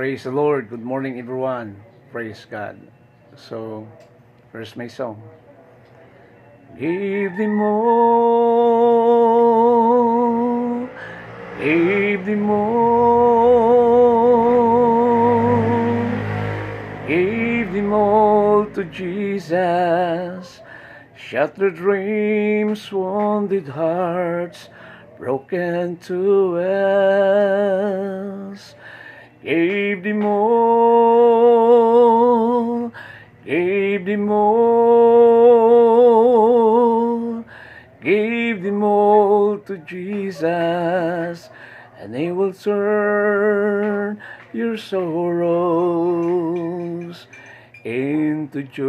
Praise the Lord. Good morning, everyone. Praise God. So, here's my song. Give Thee more, give Thee more, give Thee more to Jesus. Shattered dreams, wounded hearts, broken to us. Give Thee more, give Thee more, give Thee more to Jesus, and He will turn your sorrows into joy,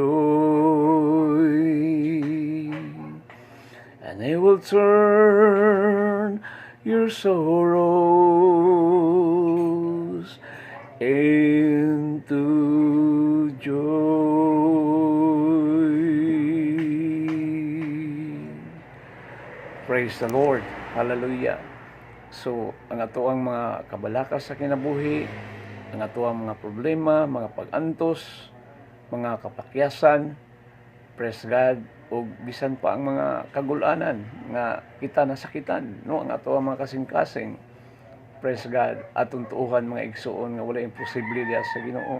and He will turn your sorrows into joy. Praise the Lord. Hallelujah. So, ang atoang mga kabalakas sa kinabuhi, ang atoang mga problema, mga pag-antos, mga kapakyasan, praise God, o bisan pa ang mga kagulanan nga kita nasakitan, no? Ang atoang mga kasing-kasing, praise God, atong tuuhan mga igsuon nga wala imposible diya sa Ginoo.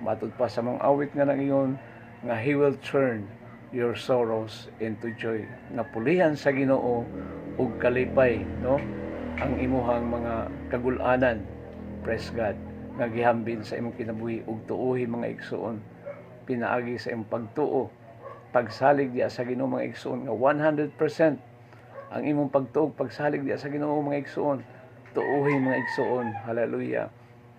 Matod pa sa mga awit nga nangiyon nga He will turn your sorrows into joy. Nga pulihan sa Ginoo ug kalipay, no? Ang imuhang mga kagulanan, praise God, nga gihambin sa imong kinabuhi ug tuuhi mga igsuon. Pinaagi sa imong pagtuo, pagsalig diya sa Ginoo mga igsuon nga 100% ang imong pagtuog, pagsalig diya sa Ginoo mga igsuon. Tuuhin mga igsuon, hallelujah,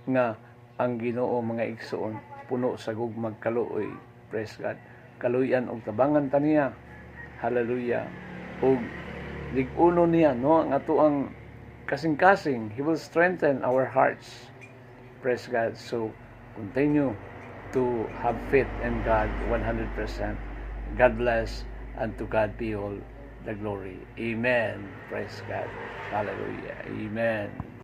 nga ang Ginoo mga igsuon puno sa gugmag kaluoy, praise God, kaluyan og tabangan ta niya, hallelujah, og lig-uno niya, no, ang atoang kasing-kasing. He will strengthen our hearts, praise God. So continue to have faith in God 100%. God bless, and to God be all the glory. Amen. Praise God. Hallelujah. Amen.